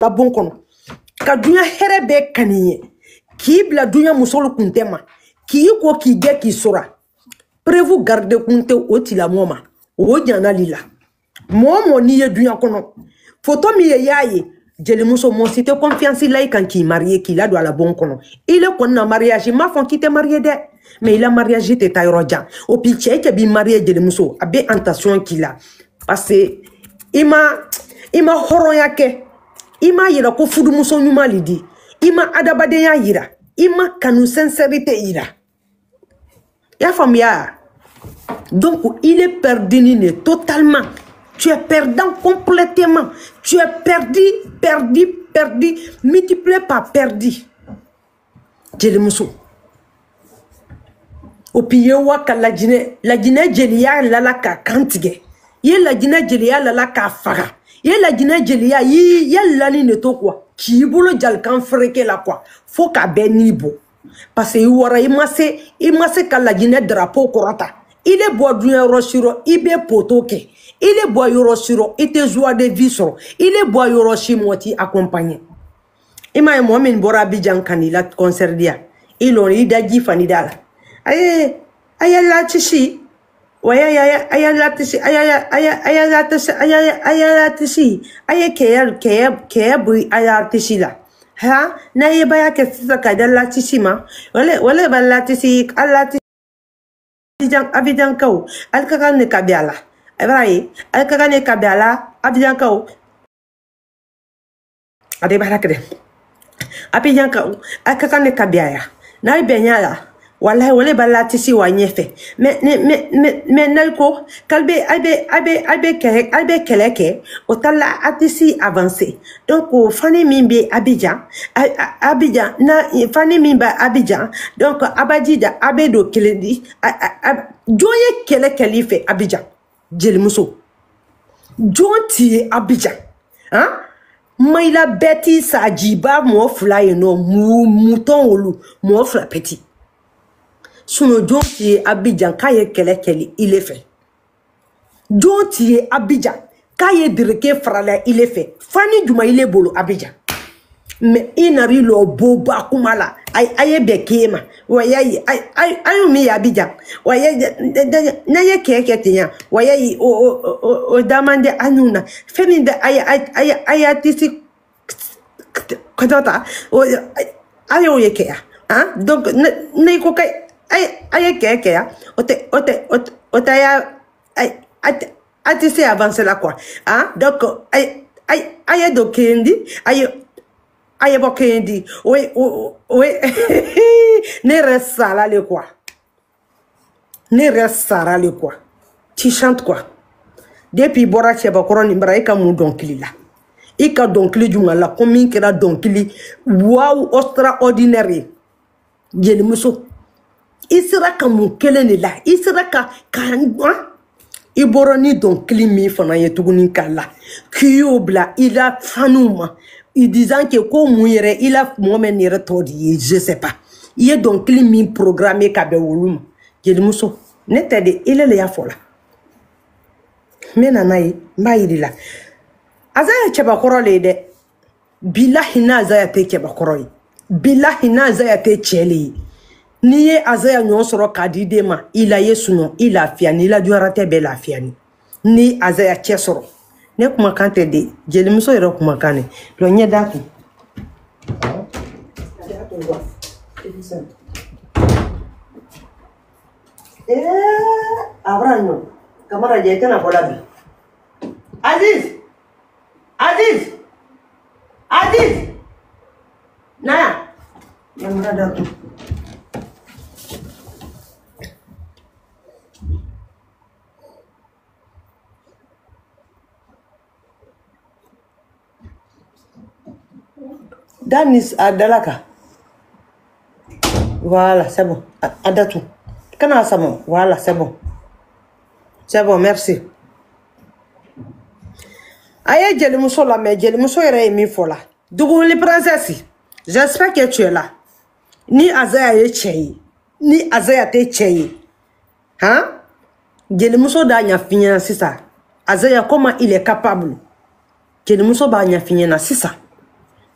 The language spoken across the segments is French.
la bon kono ka dunya here be kaniye ki bila dunya musolu kuntema ki ko ki ge ki sora prévu garder kunte otila moma o jana lila momo ni ye dunya kono photo mi ye yaye jeli muso mon cité confiance là quand qui marié qui la doit la bon kono il est qu'on a mariage ma fon qui te marié de mais il a mariage te tayroja au pitché que bi marié jeli muso abe intention qu'il a parce que ima horoya ke ima yira ko fudu muso nyuma lidi ima adabade ya yira ima kanu sincérité yira ya famia donc il est perdu totalement. Tu es perdant complètement. Tu es perdu, multiplié par perdu. Jeli muso. Opiye waka la jine jelia lala ka kantige. Ye la jine jelia lala ka faga. Ye la jine jelia ye lali ne to quoi. Ki bolo jal kan freke la quoi. Faut ka benibo. Parce que wara imase ka la jine drapeau korata. Il est bois du rochiro, il est potoke. Il est bois yorosiro, il te joie de vie sur. Il est bois yoroshimoti accompagné. Ima moi min bora bijan kanila concert dia. Il on ida ji fanidala. Aye la tishi. Waya la tishi. La tishi. Aye ke bui aya tishi la. Ha na ye baya ke sisa kadala tishi ma. Wale ba la tishi ala tishi. Abidjan kau alkakan ne kabiala abraye alkakan ne kabiala Abidjan kau ade barakade Abidjan kau alkakan ne kabiaya na benyala wallahi wale balati si wa nyefe mais nalko kalbe albe keleke otala atisi avancé donc fani mimbe Abidjan na fani mimba Abidjan donc abadida abedo keledi joye kelife Abidjan jeli muso jonti Abidjan hein maila beti sajiba mo fula no mouton olu mo fula petit Suno jonti Abidjan kaye keli il est fait. Jonti Abidjan kaye direke frala il est fait. Fani Juma il est bolo Abidjan. Mais inari lo boba kumala aye bekema. Wayayi ayo mi Abidjan. Wayayi naye keke tinya. Wayayi o damande anuna. Feminde aye tisi kadota ayo yekea. Hein donc ne ko kay aye keke ya ote ya atisi avancer la quoi hein donc aye do kendi aye bo kendi oui ne reste ça là le quoi tu chantes quoi depuis bora cheba koroni mbra ika mu donkili la ika donkili junga la komin kera donkili wow extraordinaire jeli muso il sera comme quel là il sera ka iboroni donc climi fana yetuguni kala kiobla il a fanouma il disant que comme yere il a moment yere todi je sais pas il est donc climi programmé ka be wolum jeli muso netede il est ya fola menanayi mbayidila azaya cheba korole de billahi na azaya te cheba koroi billahi na azaya te cheli Niye azaya nyon soro kadide ma ila yesuno ila fiani ila duarate be la fiani ni azaya chesoro ne kuma kante de jeli muso yero kuma kane lo nye datu abrano kamara jete na bolabi Aziz na yamra datu Danis Adalaka. Voilà, c'est bon. Adatou. Kana samo. Voilà, c'est bon. C'est bon, merci. Aye jeli muso la mais jeli muso yere mi fola. Dugu li princesse. J'espère que tu es là. Ni azaya ye chei. Ni azaya te chei. Hein? Jeli muso da nya finya sisa. Azaya comment il est capable. Jeli muso ba nya finya na sisa.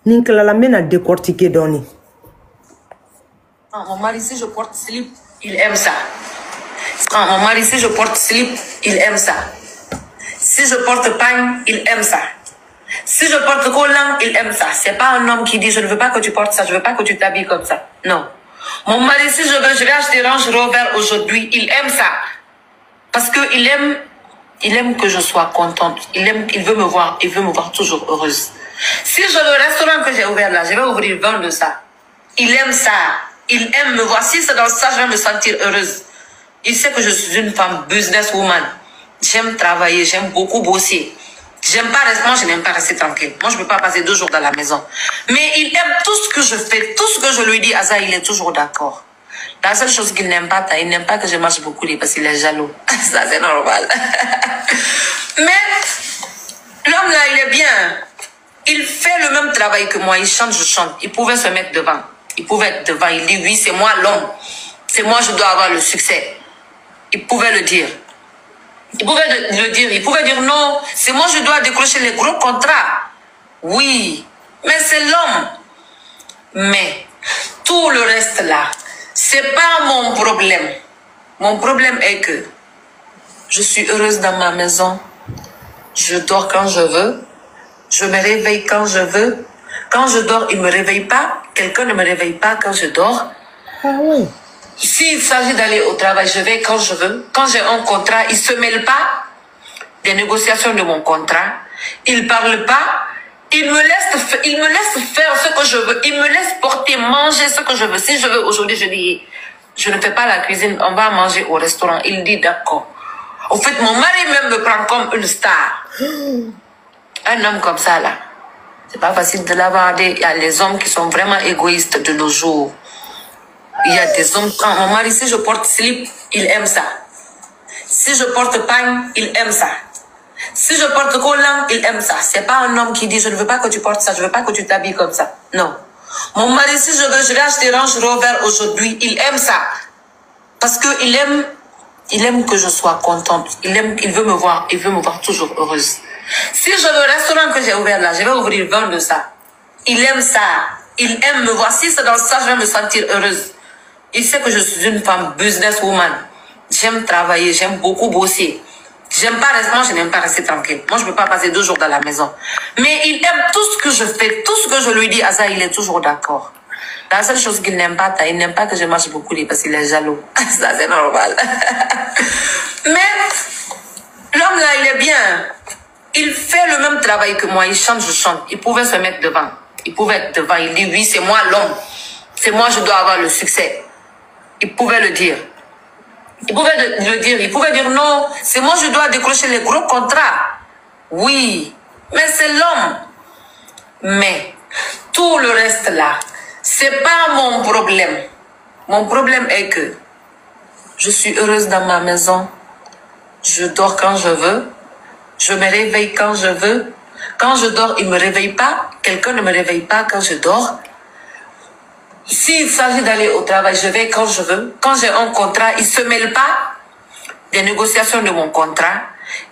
Ninkla la mena décortiquer Doni. Mon mari, si je porte slip, il aime ça. Mon mari, si je porte slip, il aime ça. Si je porte pagne, il aime ça. Si je porte collant, il aime ça. C'est pas un homme qui dit je ne veux pas que tu portes ça, je veux pas que tu t'habilles comme ça. Non. Mon mari, si je vais acheter Range Rover aujourd'hui, il aime ça. Parce que il aime que je sois contente. Il veut me voir toujours heureuse. Si je le restaurant que j'ai ouvert là, je vais ouvrir 20 de ça. Il aime ça. Il aime me voir. Si c'est dans ça, je vais me sentir heureuse. Il sait que je suis une femme businesswoman. J'aime travailler, j'aime beaucoup bosser. Moi, je n'aime pas rester tranquille. Moi, je ne peux pas passer 2 jours dans la maison. Mais il aime tout ce que je fais, tout ce que je lui dis. Asa, il est toujours d'accord. La seule chose qu'il n'aime pas, il n'aime pas que je marche beaucoup parce qu'il est jaloux. Ça, c'est normal. Mais l'homme là, il est bien. Il fait le même travail que moi. Il chante, je chante. Il pouvait se mettre devant. Il pouvait être devant. Il dit, oui, c'est moi l'homme. C'est moi, je dois avoir le succès. Il pouvait le dire. Il pouvait le dire. Il pouvait dire, non, c'est moi, je dois décrocher les gros contrats. Oui, mais c'est l'homme. Mais tout le reste là, c'est pas mon problème. Mon problème est que je suis heureuse dans ma maison. Je dors quand je veux. Je me réveille quand je veux. Quand je dors, il ne me réveille pas. Quelqu'un ne me réveille pas quand je dors. Ah oui. S'il s'agit d'aller au travail, je vais quand je veux. Quand j'ai un contrat, il ne se mêle pas des négociations de mon contrat. Il ne parle pas. Il me laisse faire ce que je veux. Il me laisse porter, manger ce que je veux. Si je veux aujourd'hui, je dis, je ne fais pas la cuisine, on va manger au restaurant. Il dit d'accord. Au fait, mon mari même me prend comme une star. Un homme comme ça, là, c'est pas facile de l'avoir. Il y a les hommes qui sont vraiment égoïstes de nos jours. Il y a des hommes, quand mon mari, si je porte slip, il aime ça. Si je porte pagne, il aime ça. Si je porte collant, il aime ça. C'est pas un homme qui dit je ne veux pas que tu portes ça, je veux pas que tu t'habilles comme ça. Non. Mon mari, si je vais acheter Range Rover aujourd'hui, il aime ça. Parce que il aime que je sois contente. Il veut me voir toujours heureuse. Si je le restaurant que j'ai ouvert là, je vais ouvrir 20 de ça. Il aime ça. Il aime me voir. Si c'est dans ça, je vais me sentir heureuse. Il sait que je suis une femme businesswoman. J'aime travailler, j'aime beaucoup bosser. Moi, je n'aime pas rester tranquille. Moi, je ne peux pas passer 2 jours dans la maison. Mais il aime tout ce que je fais, tout ce que je lui dis. Asa, il est toujours d'accord. La seule chose qu'il n'aime pas, il n'aime pas que je marche beaucoup parce qu'il est jaloux. Ça, c'est normal. Mais l'homme là, il est bien. Il fait le même travail que moi. Il chante, je chante. Il pouvait se mettre devant. Il pouvait être devant. Il dit, oui, c'est moi l'homme. C'est moi, je dois avoir le succès. Il pouvait le dire. Il pouvait le dire. Il pouvait dire, non, c'est moi, je dois décrocher les gros contrats. Oui, mais c'est l'homme. Mais tout le reste là, c'est pas mon problème. Mon problème est que je suis heureuse dans ma maison. Je dors quand je veux. Je me réveille quand je veux. Quand je dors, il ne me réveille pas. Quelqu'un ne me réveille pas quand je dors. S'il s'agit d'aller au travail, je vais quand je veux. Quand j'ai un contrat, il ne se mêle pas des négociations de mon contrat.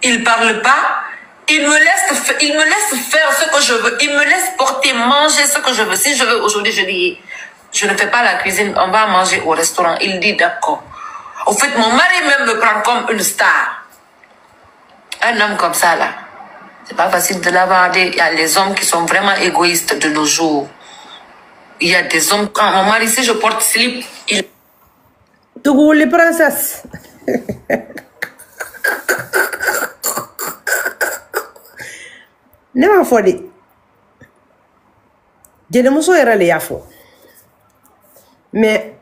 Il ne parle pas. Il me laisse faire ce que je veux. Il me laisse porter, manger ce que je veux. Si je veux aujourd'hui, je dis, je ne fais pas la cuisine, on va manger au restaurant. Il dit d'accord. Au fait, mon mari même me prend comme une star. Un homme comme ça, là, c'est pas facile de l'avoir. Il y a les hommes qui sont vraiment égoïstes de nos jours. Il y a des hommes, quand mon mari, si je porte slip, il... Tougou les princesses. Ne m'a fait dit. Je ne me suis pas les affaires. Mais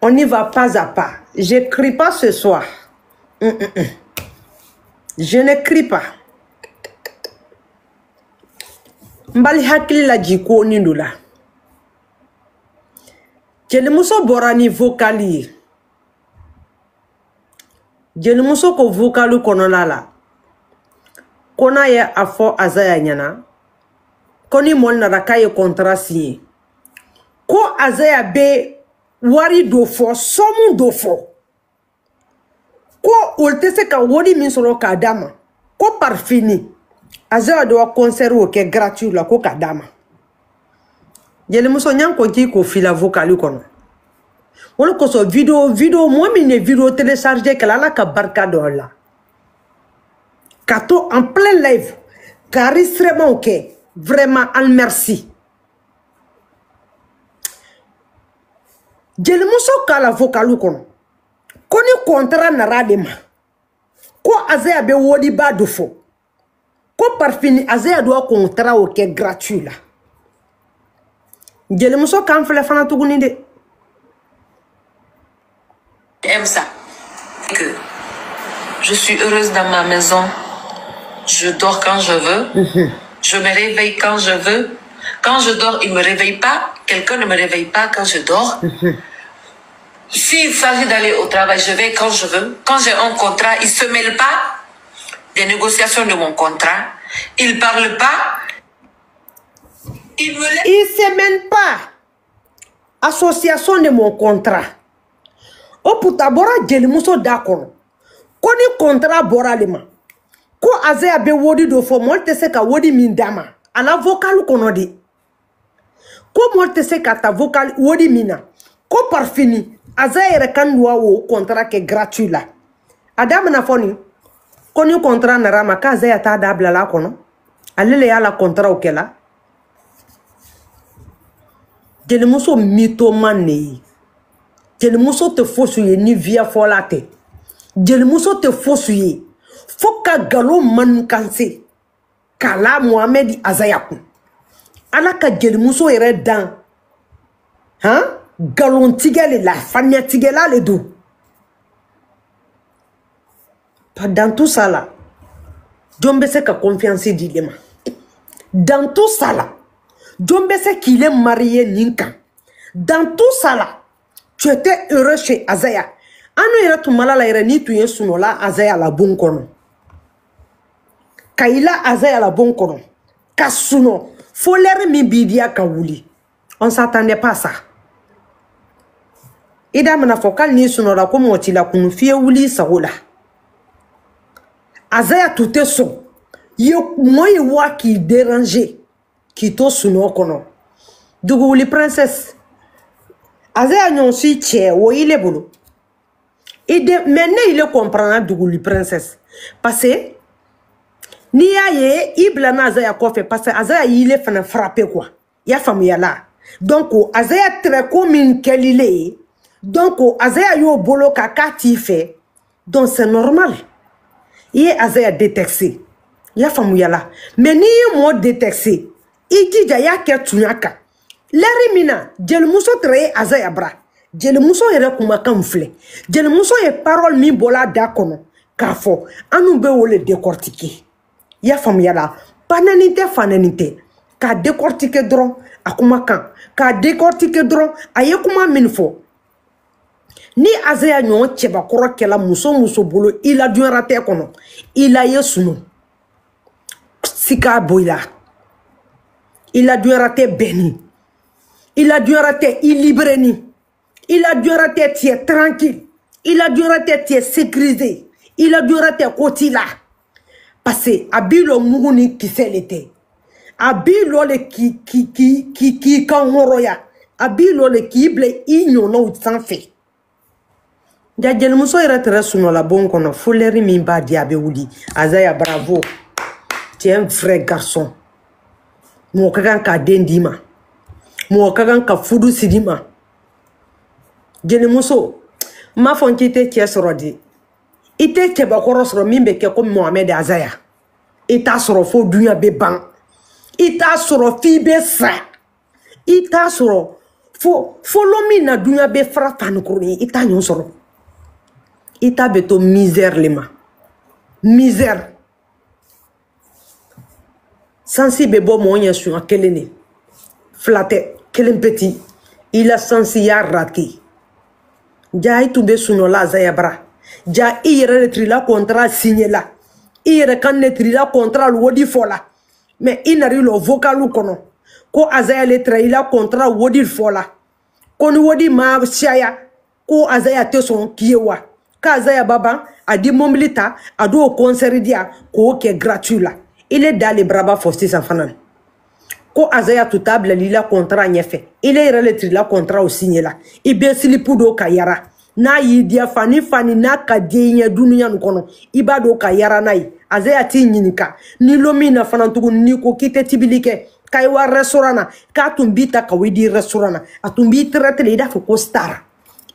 on y va pas à pas. Je ne crie pas ce soir. Je ne crie pas. Mbali hakili la jiko ni ndula. Je ne me suis pas ni vocali. Je ne me suis pas vocalu konola la. Kona ya afo azaya nyana. Koni mol na rakaye contrat signé. Ko azaya be wari do fo somu do fo. Ko olte se ka wori min soro ka dama. Ko par fini. Azaya do concert wo ke gratuit la ko ka dama. jeli muso nyan ko ki ko fila vocal kono wala ko so video moi mine video télécharger kala la ka barka do la kato en plein live carrément OK vraiment al merci jeli muso kala vocal kono koni contrat na radema ko azaya be wodi ba do fo ko parfini azaya do contrat OK gratuit la jeli muso kan fele fana tuguni de J'aime ça. Que je suis heureuse dans ma maison. Je dors quand je veux. Je me réveille quand je veux. Quand je dors, il ne me réveille pas. Quelqu'un ne me réveille pas quand je dors. S'il s'agit d'aller au travail, je vais quand je veux. Quand j'ai un contrat, il ne se mêle pas des négociations de mon contrat. Il ne parle pas. Il ne se mêle pas. Association de mon contrat. O puta bora jeli muso d'accord. Koni contrat bora lema. Ko azaya be wodi do fo molte se ka wodi min dama. Ala vocal kono de. Ko molte se ka ta vocal wodi mina. Ko parfini azaya rekandwa wo contrat ke gratuit la. Adam na foni. Koni contrat na rama ka azaya ta dabla la kono. Alele ya la contrat okela. Jeli muso mitomane. Jeli muso te fosuye ni via folate. Jeli muso te fosuye. Foka galo man kanse. Kala Mohamed Azayaku. Ala ka jeli muso ere dan. Hein? Galon tigele la. Fanya tigela le do. Dans tout ça là. Jombe se ka confiance dilema. Dans tout ça là. Jombe se qu'il est marié ninka. Dans tout ça là. Tu étais heureux chez Azaya. Anu ira tumala la ira ni tuye sunola Azaya la bon kono. Kaila Azaya la bon kono. Kasuno. Folere mi bidia kawuli. On s'attendait pas à ça. Ida mana fokal ni sunola ko moti la kunu fie wuli saola. Azaya tout est son. Yo moi wa qui déranger. Qui to suno kono. Dugu wuli princesse. Azaya nyon si tche wo il est bolo. Maintenant il comprend Dougouli princesse. Parce que ni aye iblana Azaya kofe parce que Azaya il est fan frappé quoi. Ya famille là. Donc Azaya très comme kelile. Donc Azaya yo bolo kaka ti fait. Donc c'est normal. Il est Azaya détecté. Ya famille là. Mais ni mo détecté. Il dit ya ke tunyaka. Leri mina, jeli muso traye Azaya bra. Jeli muso yere kuma kamfle. Jeli muso ye parole mi bola da kono. Kafo, anu be wole décortiquer. Ya famille la, pananite fananite. Ka décortiquer dron, akuma kan. Ka décortiquer dron, aye kuma minfo. Ni Azaya nyon cheba koro kela muso bolo, il a dû rater kono. Il a yesuno. Sika boila. Il a dû rater Beni. Il a dû rater Ilibreni. Il a dû rater tiers tranquille. Il a dû rater tiers sécurisé. Il a dû rater Kotila. Parce que Abilo Muguni qui fait l'été. Abilo le qui kanhoroya. Abilo le qui ble igno no sans fait. Djadjel muso ira suno la bon kono. Foleri mimba diabe wuli. Azaya bravo. Tu es un vrai garçon. Mo kagan ka dendima. Mo kagan ka fudu sidima. Jeli muso ma fon ki te tie sorodi. Ite ke ba koro soro mimbe ke ko Mohamed Azaya. Ita soro fo dunya be ban. Ita soro fi be sa. Ita soro fo lomi na dunya be fra fan kroni ita nyon soro. Ita beto misère lema. Misère. Sensible bo mo nya su akelene. Flatte kelen petit. Il a sensi ya raté. Ja itumbe suno la Azaya bra. Ja ire retri la contrat signé la. Ire kan netri la contrat wodi fola. Mais inari lo vocalu kono. Ko Azaya le tra la contrat wodi fola. Kon wodi ma siaya. Ko Azaya te son kiewa. Ka Azaya baba a di mobilita a do concert dia ko ke gratuit la. Il est dans les bras forcés sa fanan. ko Azaya tout table lila contrat ɲɛfɛ il est relève la contrat au signé la i bɛ silipu do ka yara n'a y'i diya fani n'a ka di ɲɛ dunuya nin kɔnɔ i b'a do ka yara n'a ye Azaya t'i ɲininka ni lo min na fana tuguni n'i ko k'i tɛ tibili kɛ k'a wa restaurant na k'a tun b'i ta ka wei di restaurant na a tun b'i traité i n'a fɔ ko star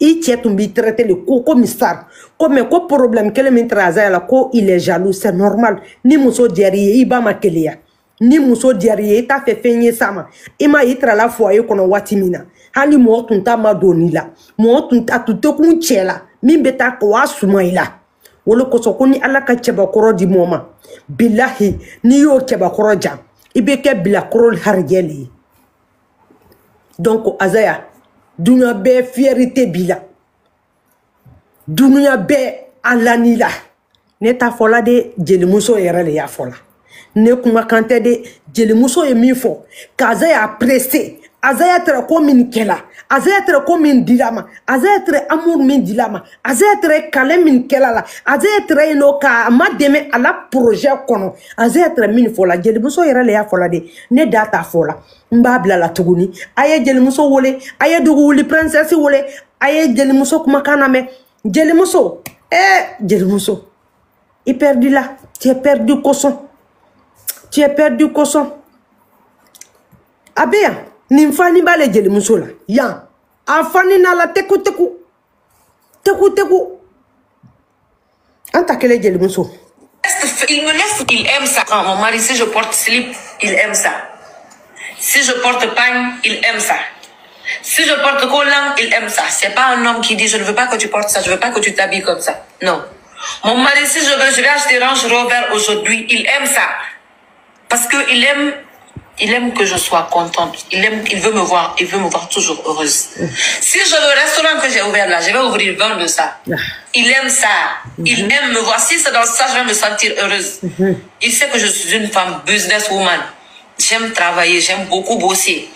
i cɛ tun b'i traité ko comme star ko mais ko problème kelen min tara Azaya la ko il est jaloux c'est normal ni muso diyar'i ye i ba ma keleya ni muso diyar'i ye i t'a fɛ fɛn ye s'a ma i ma i tara la foyer kɔnɔ waati min na hali mɔgɔ tun t'a ma don ni la mɔgɔ tun a tun tɛ kun cɛ la min bɛ taa k'o a suma i la o le kosɔn ko ni Ala ka cɛbakɔrɔ di mɔgɔ ma bilahi n'i y'o cɛbakɔrɔ jan i bɛ kɛ bilakɔrɔ harijɛ le ye donc Azaya dunuya bɛɛ fierté b'i la dunuya bɛɛ alani la ne t'a fɔ la de jelimuso yɛrɛ de y'a fɔ la ne kumakan tɛ de jelimuso ye min fɔ k'Azaya pressé Azaya tɛrɛ ko min kɛla Azaya tɛrɛ ko min dila ma Azaya tɛrɛ amour min dila ma Azaya tɛrɛ kale min kɛla la Azaya tɛrɛ yen nɔ k'a ma dɛmɛ a la projet kɔnɔ Azaya tɛrɛ min fɔ la jelimuso yɛrɛ de y'a fɔ la de ne da t'a fɔ la n b'a bila la tuguni a ye jelimuso wele a ye dugu wuli princesse wele a ye jelimuso kumakan lamɛn jelimuso jelimuso i perdu la tu es perdu kosɔn tu es perdu kosɔn a bɛ yan nin fani b'ale jelimuso la yan a fani n'a la teku teku teku teku an ta kelen jelimuso. Il me laisse, il aime ça. Quand mon mari, si je porte slip, il aime ça. Si je porte pagne, il aime ça. Si je porte collant, il aime ça. C'est pas un homme qui dit je ne veux pas que tu portes ça, je veux pas que tu t'habilles comme ça. Non. Mon mari, si je vais acheter Range Rover aujourd'hui, il aime ça. Parce que il aime que je sois contente. Il veut me voir toujours heureuse. Si je veux le restaurant que j'ai ouvert là, je vais ouvrir 20 de ça. Il aime ça. Il aime me voir. Si c'est dans ça, je vais me sentir heureuse. Il sait que je suis une femme businesswoman. J'aime travailler, j'aime beaucoup bosser.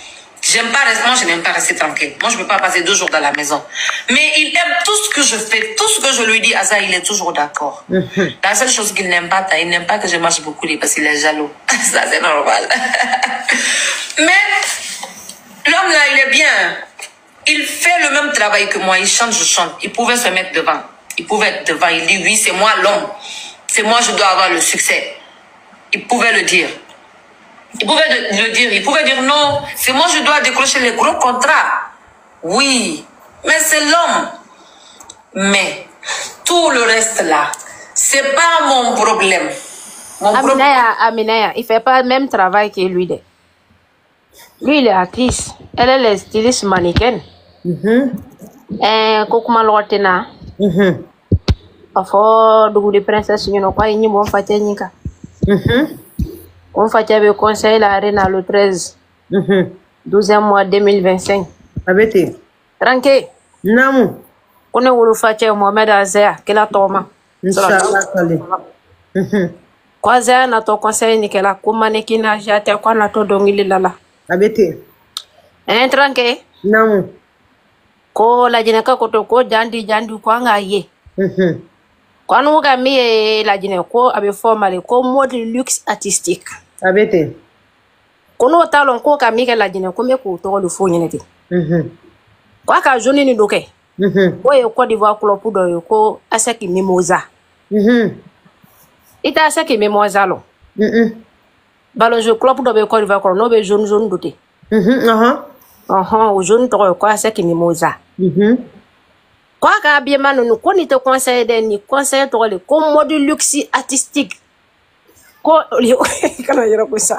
Moi, je n'aime pas rester tranquille. Moi, je ne peux pas passer 2 jours dans la maison. Mais il aime tout ce que je fais, tout ce que je lui dis. Asa, il est toujours d'accord. La seule chose qu'il n'aime pas, il n'aime pas que je marche beaucoup parce qu'il est jaloux. Ça, c'est normal. Mais l'homme là, il est bien. Il fait le même travail que moi. Il chante, je chante. Il pouvait se mettre devant. Il pouvait être devant. Il dit, oui, c'est moi l'homme. C'est moi, je dois avoir le succès. Il pouvait le dire. Il pouvait le dire. Il pouvait dire non, c'est moi, je dois décrocher les gros contrats. Oui, mais c'est l'homme. Mais tout le reste là, c'est pas mon problème. Aminaya, il fait pas le même travail que lui. Lui, il est artiste. Elle est styliste mannequin. Kokuma Lortena. Afo de princesse, you know, quoi, il n'y a pas de on fait le conseil la reine le 13 12e mois 2025. Abete. Tranquille. Namu. On est au fait Mohamed Azaya qui la toma. Inshallah. Quoi Azaya na to conseil ni kela kuma ne kina jate kwa na to dongili lala. Abete. Tranquille. Namu. Ko la jinaka ko to ko jandi kwa ngaye. Quand on a mis la gynéco avec formé comme mode luxe artistique. Abete. Quand on a talon ko ka mis la gynéco mais ko to le fo nyene. Kwa ka joni ni doke. Boye ko d'Ivoire club pour do ko asaki mimosa. Ita asaki mimosa lo. Balo je club do be ko d'Ivoire ko no be jaune doté. O jaune to ko asaki mimosa. Quoi que bien man nous connaît te conseil de ni conseil to le comme mode luxe artistique ko kana yera ko ça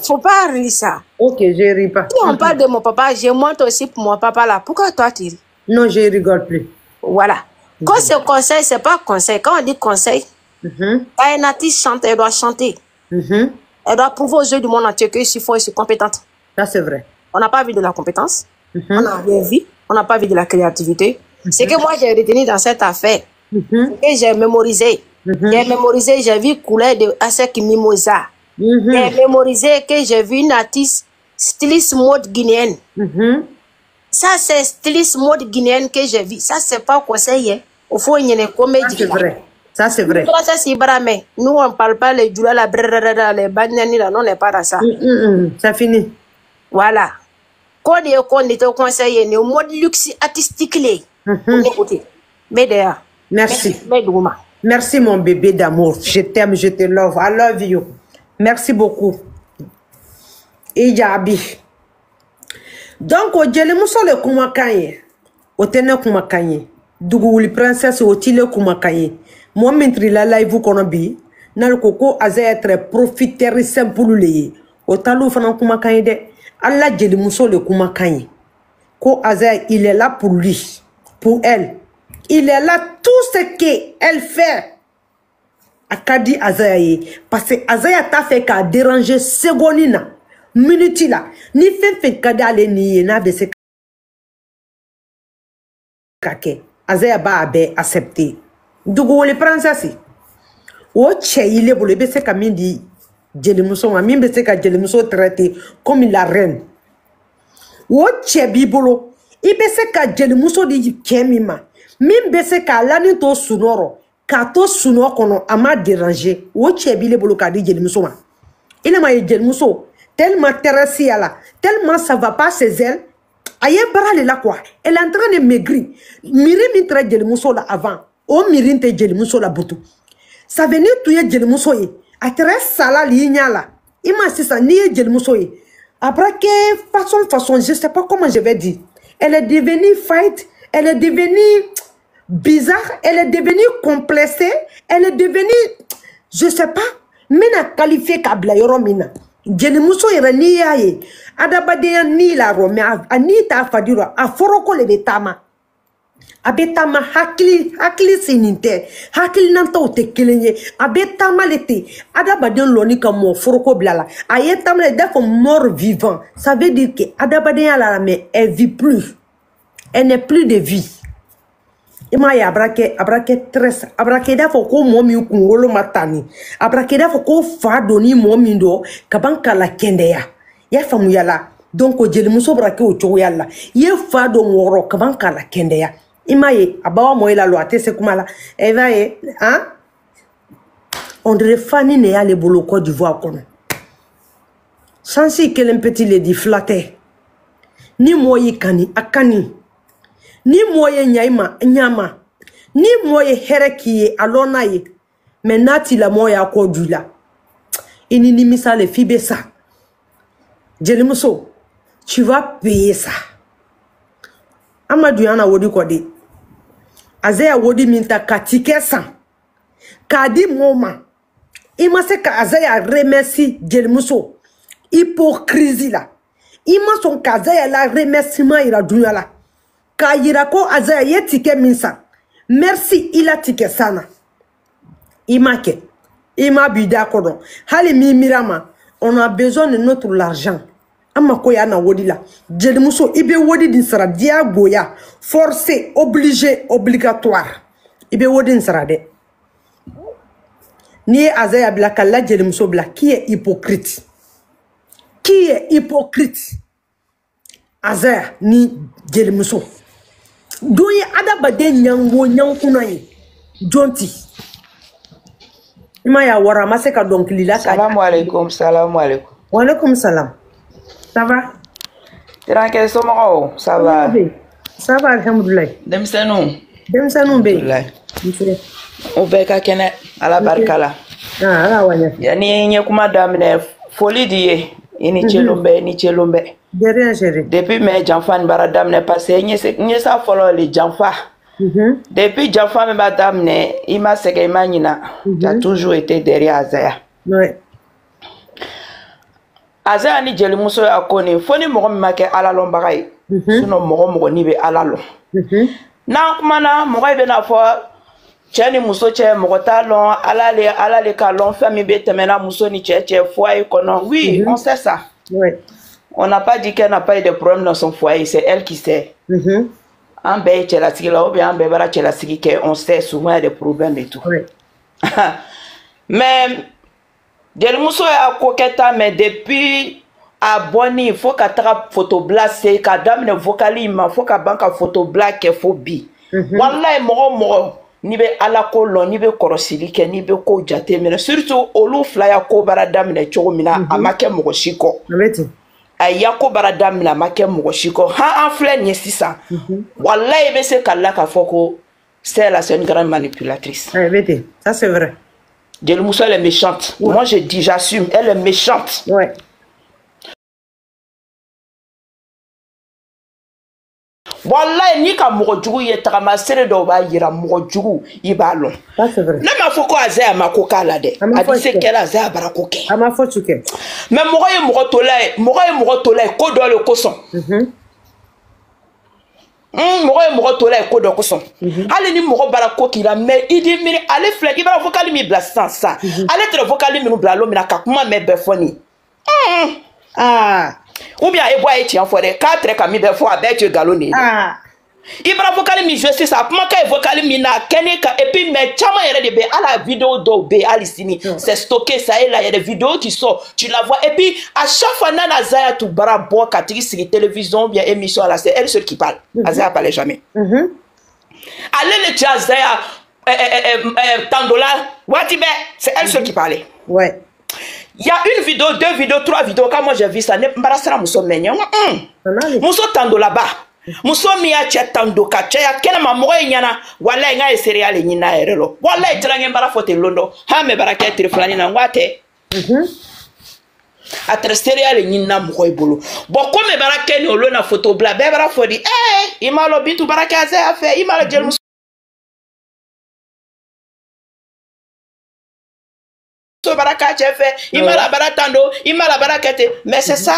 faut pas rire ça. Ok, je ris pas. Si on parle de mon papa, je monte aussi pour mon papa là. Pourquoi toi tu ris? Non, je rigole plus. Voilà. Quand c'est conseil, c'est pas conseil. Quand on dit conseil, quand un artiste chante, elle doit chanter. Elle doit prouver aux yeux du monde entier que je suis compétente. Ça c'est vrai. On n'a pas vu de la compétence, on n'a rien vu, on n'a pas vu de la créativité. C'est que moi j'ai retenu dans cette affaire, que j'ai mémorisé. J'ai mémorisé, j'ai vu couleur de Asek Mimosa. J'ai mémorisé que j'ai vu une artiste styliste mode guinéenne. Ça c'est styliste mode guinéenne que j'ai vu. Ça c'est pas conseil. Au fond il y a une comédie. C'est vrai. Ça, c'est vrai. Nous, on ne parle pas les djoulas, les banani, là, non, on n'est pas dans ça. Ça finit. Voilà. Quand on est au conseil, on est au mode luxe artistique. Merci. Merci, mon bébé d'amour. Je t'aime, je te love. I love you. Merci beaucoup. Et Yabi. Donc, au Djelimuso le Kumakanye, au Tene Kumakanye, Dougouli princesse au Tile Kumakanye. Moi, m'entri la live konobi, na le coco a être profiteur simple lié. Au talou fanan Kumakanye de, Allah Djelimuso le Kumakanye. Ko Azaya, il est là pour lui, pour elle. Il est là tout ce qu'elle fait. Akadi Azaya, parce que Azaya t'a fait qu'à déranger seconde minute là. Ni fait kadale ni na de se kake. Azaya ba abe accepté. Dugo le princesse. O che il est boule bese ka mindi Djelimuso ma min bese ka Djelimuso traité comme la reine. O che bibolo. I bese ka Djelimuso di kemima. Min bese ka lani to sunoro. Ka to sunoro kono ama déranger. O che bile bolo ka di Djelimuso ma. Il ma Djelimuso tellement terrassée là, tellement ça va pas chez elle. Aïe barale là quoi. Elle est en train de maigrir. Miri mintre Djelimuso là avant. O miri te Djelimuso là boutou. Ça venait tuer Djelimuso ye. A très sala linya là. Ima si ça ni Djelimuso ye. Après que façon, je sais pas comment je vais dire. Elle est devenue fight. Elle est devenue bizarre. Elle est devenue complexée. Elle est devenue, je sais pas. Mina qualifié kabla yoro mina. Djelimuso yera ni yaye. Adabadeya ni la ro me anita fadiro a foroko le betama. Abetama hakili sininte. Hakili nanta o te kelenye. Abetama lete. Adabadeya loni kamo foroko blala. Ayetama le defo mort vivant. Ça veut dire que Adabadeya la mais elle vit plus. Elle n'est plus de vie. Ima ya abrake tres abrake da fo ko momi kungolo matani abrake da fo ko fa doni momi do kabanka la kendeya ya famu yala donc o Djelimuso brake o chogo yalla ye fa do ngoro kabanka la kendeya ima ye abawa mo ila lo atese kumala eva ye hein on dirait fani ne ya le bolo Côte d'Ivoire kono sansi kelen petit le di flatter ni moyi kani akani ni moye nyama ni moye hereki alona ye menati la moya ko dula ini ni misale fibe ça Djelimuso tu vas payer ça Amadou yana wodi ko de Azaya wodi minta katike san kadi moma ima se ka Azaya remercie Djelimuso hypocrisie là ima son Azaya la remerciement ira dunya la Kayirako Azaya ye tike minsa. Merci il a tike sana. Imake. Ima bida kodo. Hali mi mirama. On a besoin de notre l'argent. Ama koya na wodi la. Djelimuso ibe wodi din sara dia goya. Forcé, obligé, obligatoire. Ibe wodi din sara de. Ni Azaya blaka la Djelimuso bla. Qui est hypocrite? Qui est hypocrite? Azaya ni Djelimuso. Doye adabade nyango nyankuna ye jonti ima ya wara maseka donc lila salam alaikum wa alaikum salam ça va tranquille somo ça va alhamdulillah demsanu be o be ka kene ala barkala ala wanya yani nye kuma damne folie die ini chelombe derrière gérer depuis mes enfants baradam ne passé nye ça follow les enfants depuis enfants me badam ne ima seke imagina a toujours été derrière Azaya ouais Azaya ni Djelimuso ya koni foni mo make ala lon bagay sinon mo ni be ala lon na kuma na mo be na fo chani muso che mo talon ala le kalon famille be temena muso ni che foyer kono oui on sait ça ouais. On n'a pas dit qu'elle n'a pas eu de problème dans son foyer, c'est elle qui sait. En bé, on sait souvent des problèmes et tout. Oui. Mais, Djelimuso a coquette, mais depuis abonné, il faut qu'elle trappe photo blasée, qu'elle dame ne vocalise, il faut qu'elle banque photo black et phobie. Wallah, moro, ni be ala ko lɔn ni be kɔrɔsili kɛ ni be ko jate minɛ surtout olu fila ya ko bara daminɛ cogo min na a ma kɛ mɔgɔ si kɔ a ya ko bara daminɛ a ma kɛ mɔgɔ si kɔ han an filɛ nin ye sisan wallahi be se k'ala k'a fɔ ko Stella c'est une grande manipulatrice. Ça c'est vrai. Jelimuso elle est méchante. Ouais. Moi je dis j'assume elle est méchante. Ouais. Wallahi ni ka mɔgɔ jugu ye tagama sere dɔw b'a yira mɔgɔ jugu i b'a lɔn. Ça c'est vrai. Ne m'a fɔ ko Azaya ma ko k'a la dɛ. A di se kɛla Azaya bara ko kɛ. A ma fɔ tu kɛ. Mais mɔgɔ ye mɔgɔ tola ye ko dɔ le kosɔn. Mɔgɔ ye mɔgɔ tola ye ko dɔ kosɔn. Hali ni mɔgɔ bara ko k'i la mais i di miiri ale filɛ i b'a vocal min bila sisan ale tɛ vocal minnu bila l'o mina ka kuma mɛn bɛɛ fɔ nin. Ou bien e bɔ a ye tiɲɛ fɔ dɛ k'a tɛrɛ ka min bɛɛ fɔ a bɛɛ tɛ nkalon de ye. I bara vocal min joué sisan a kuma ka ye vocal min na kɛnɛ ka et puis mais caman yɛrɛ de bɛ ala vidéo dɔw bɛ hali sini c'est stocké ça est là il y a des vidéos qui sortent tu la vois et puis à chaque fois nana Azaya tu bara bɔ ka tigi sigi télévision bien émission là c'est elle seule qui parle. Azaya parlait jamais. Ale le tient Azaya Tandola waati bɛɛ c'est elle seule qui parlait. Ouais. Il y a une vidéo, 2 vidéos, 3 vidéos. Quand moi j'ai vu ça, m'barasera muso menya. Muso tando là-bas. Muso miya che tando ka che ya kena mamogo nyana. Wallahi nga esere ale nyina erelo. Wallahi tirange mbara fote londo. Ha me baraka telefoni na ngwate. Atresere ale nyina mogo ibolo. Bon comme baraka ni olo na photo bla be bara fodi. Imalo bintu baraka Azaya fait. Imalo jel muso baraka fait, il m'a la baratando, il m'a la barakete, mais c'est ça.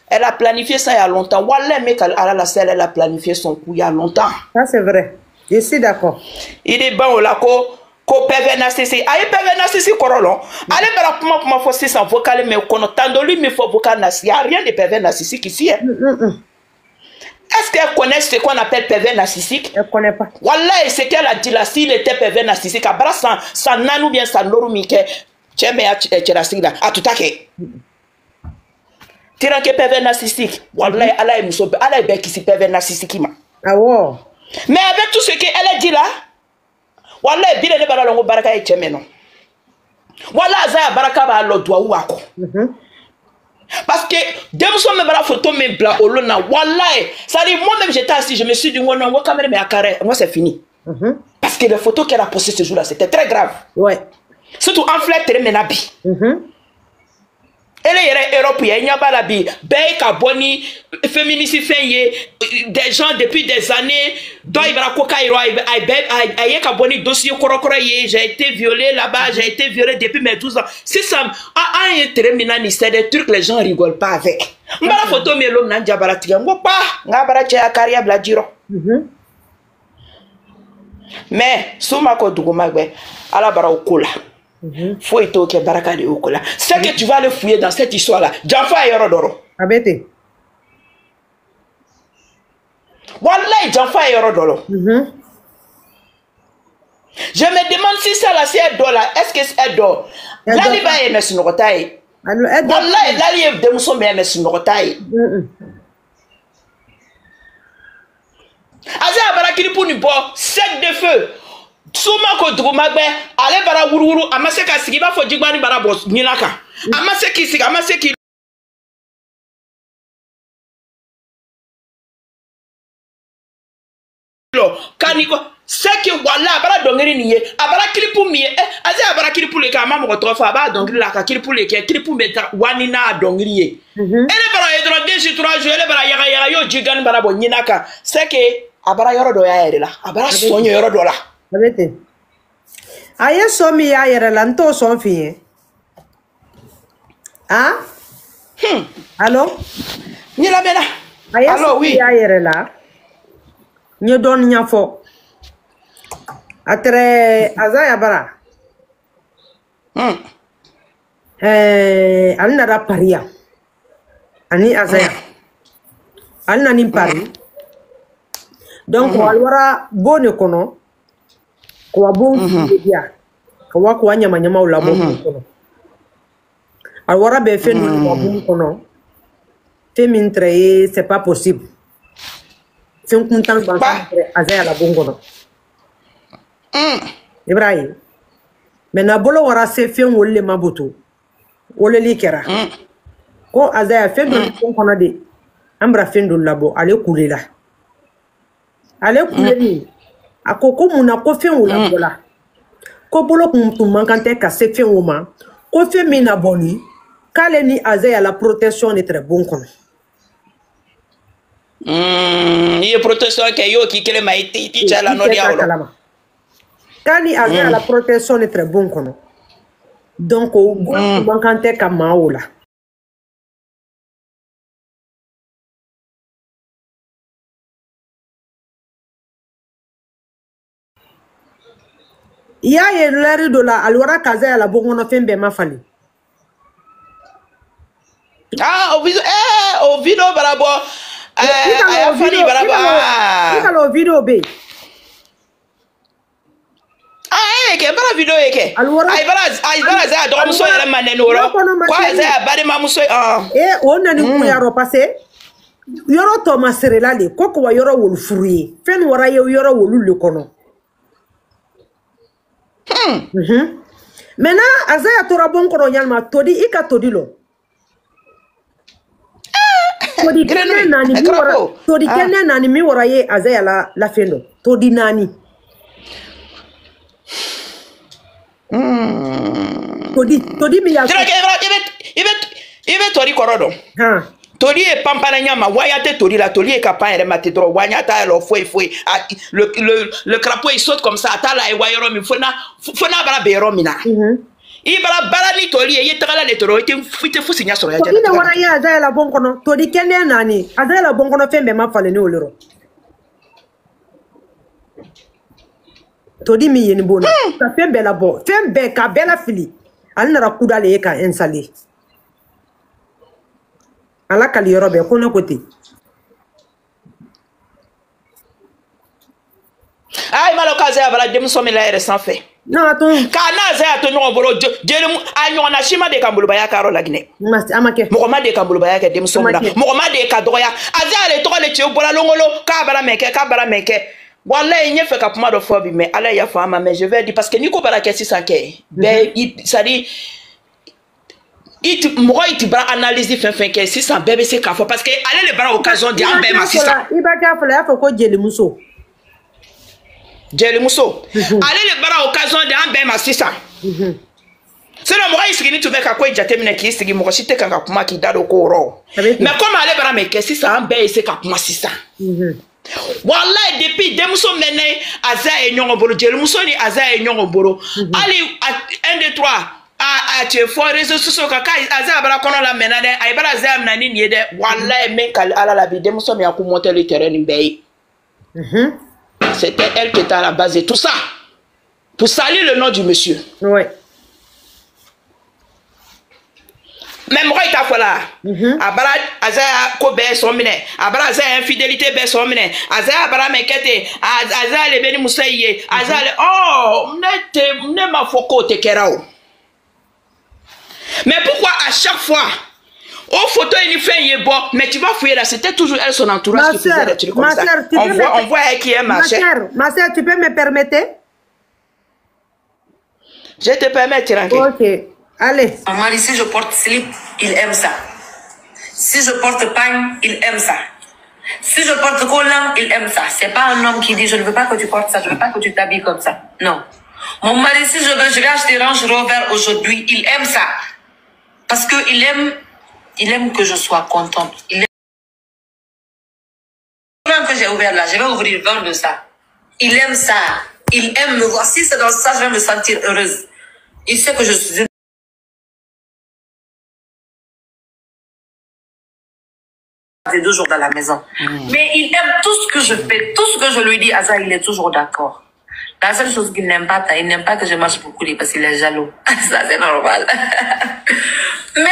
Elle a planifié ça il y a longtemps. Wallah, mais elle a planifié son coup il y a longtemps. Ça c'est vrai. Je suis d'accord. Il est bon là ko PV narcissique. Aïe PV narcissique corolon. Allez bara comment faut c'est sans vocal mais qu'on entend lui mais faut vocal narcissique. Il y a rien de PV narcissique ici. Est-ce qu'elle connaît ce qu'on appelle PV narcissique? Elle ne connaît pas. Wallah, c'est qu'elle a dit là, s'il était PV narcissique, à bras sans nan ou bien sans norumike, tiens, mais à tout à fait. Tiens, que PV narcissique. Wallah, Allah est muso, Allah est bien qui s'y PV narcissique. Ah ouais. Mais avec tout ce qu'elle a dit là, Wallah, bien ne va pas baraka et tiens, non. Wallah, Azaya baraka va l'autre doigt ou à quoi. Parce que dès que je me la photo me bla olona wallahi ça dit moi-même j'étais assis je me suis dit non moi caméra mais à carré moi c'est fini parce que les photos qu'elle a postées ce jour-là c'était très grave surtout en flèche très menabi elle est européenne il n'y a pas la bi ben kaboni féministe fait des gens depuis des années dont il va cocaïro aïe kaboni dossier korokoroye j'ai été violée là-bas j'ai été violée depuis mes 12 ans c'est ça c'est des trucs les gens rigolent pas avec mbala photo mais l'homme n'a pas baratiga ngopa ngabara cha carrière bladiro mais souma ko dugumagbe ala bara okola faut être ok baraka de okola c'est que tu vas le fouiller dans cette histoire là Janfa yoro doro abete wallahi Janfa yoro doro je me demande si ça là c'est elle dort là est-ce que elle dort là il va aimer son rotaille wallahi là il est de muso mais aimer son rotaille Azaya barakiri pour ni bo set de feu Souma ko drumagbe ale bara wururu amase ka sigi ba fo jigbani bara boss nyinaka amase ki sigi amase ki lo kaniko seki wala bara dongeri niye abara klipu miye Azaya bara klipu le ka mamo ko trofa ba dongeri la ka klipu le ke klipu meta wanina dongeri ye ele bara edro 2 jours 3 jours ele bara yaga yo jigani bara bo nyinaka seki abara yoro do ya erela abara sonyo yoro do la abete aye somi ya yere la nto son fi hein allô ni la bena allô oui ya yere la ni don nya fo atre Azaya bara alna da paria ani Azaya alna ni pari donc alwara bone kono kwa bon dia kwa kwa nyama nyama ula bon kono alwara be fe no kwa bon kono te mintre c'est pas possible c'est un content dans Azaya la bon kono Ibrahim. Mais na bolo wara se fen wolle mabutu. Wolle likera. Ko azaya fen do kon kono de. Ambra fen do labo ale kulela. Ale kuleli. Akoko muna ko fen wola bola. Ko bolo kum mankante ka se fen woma. Ko fen mina boni. Kale ni azaya la protection est très bon kono. Il protection ke yo ki kele ma iti chala no diawlo. Kani azaya la protection est très bon kono. Donc au bon mankante ka maola. Ya ye lari do la alwara kaza la bongono fembe mafali. Ah, au video barabo. Aya fali barabo. Ikalo video be. Ke bara video yake. Ay bara za do muso yara manene woro. Kwa za bari ma muso ona ni ku yaro passé. Yoro to maserela le koko wa yoro wol furuye. Fen wara yoro wolu le kono. Maintenant, azaya tora bon kono nyalma todi ika todi lo. Todi kene nani mi wara. Todi kene nani mi wara ye azaya la fendo. Todi nani. Todi mi ya. Ibe tori korodo. Tori e pampana nyama wayate tori la tori e kapa ere matedro wanyata lo foi le crapaud il saute comme ça atala e wayoro mi fona bara bero mina ibara bara ni tori e yetala le toro ite fite fusinya soro ya jana ina wara ya azaya la bonkono tori kene nani azaya la bonkono fembe ma fale ni oloro tori mi yeni bona ta fembe la bo fembe ka bela fili alina kuda le ka installer ala kali yoro be kono kote ay malo kaze abala dem somi la ere sans fait non attends kana za to no boro jelu anyo na shima de kambulu baya karo lagne masti amake mo ma de kambulu baya ke dem somi la mo ma de ka doya azale to le che bola longolo ka bara meke wallahi nye fe ka puma do fobi mais ala ya fama mais je vais dire parce que niko bara ke 600 ke ben ça dit moi il bra analyse fin que 600 bébé c'est kafo parce que aller le bras occasion de ambe ma 600 iba ka fala ya ko jeli muso aller le bras occasion de ambe ma 600 c'est le moi il ni tu veux ka ko jate mine ki sigi mo shite kanga kuma ki dado ko ro mais comme aller bras mais que 600 ambe c'est ka kuma 600 wallahi depuis dem so mene aza e nyongo bolo jeli muso ni aza e nyongo bolo ali 1 2 3 tu fo réseaux sociaux kaka aza bara kono la menade ay bara za nani ni de wallahi men kal ala la bi dem so me aku monter le terrain mbey c'était elle qui était à la base de tout ça pour salir le nom du monsieur ouais même moi il t'a fait là abara aza ko be so mine abara aza infidélité be so mine aza abara mekete aza le beni musaye aza le ne ma foko te kerao. Mais pourquoi à chaque fois, aux photos il fait bon, mais tu vas fouiller là, c'était toujours elle son entourage qui faisait des trucs comme ça. On voit qui est ma chère. Ma soeur, tu peux me permettre? Je te permets, tranquille. Ok, allez. Mon mari, si je porte slip, il aime ça. Si je porte pagne, il aime ça. Si je porte collant, il aime ça. C'est pas un homme qui dit je ne veux pas que tu portes ça, je ne veux pas que tu t'habilles comme ça. Non. Mon mari, si je vais acheter Range Rover aujourd'hui, il aime ça. Parce qu'il aime que je sois contente. Il aime que j'ai ouvert là, je vais ouvrir 20 de ça. Il aime ça. Il aime me voir. Si c'est dans ça, je vais me sentir heureuse. Il sait que je suis une... C'est 2 jours dans la maison. Mais il aime tout ce que je fais, tout ce que je lui dis. Asa, il est toujours d'accord. La seule chose qu'il n'aime pas, il n'aime pas que je marche beaucoup parce qu'il est jaloux. Ça, c'est normal. Mais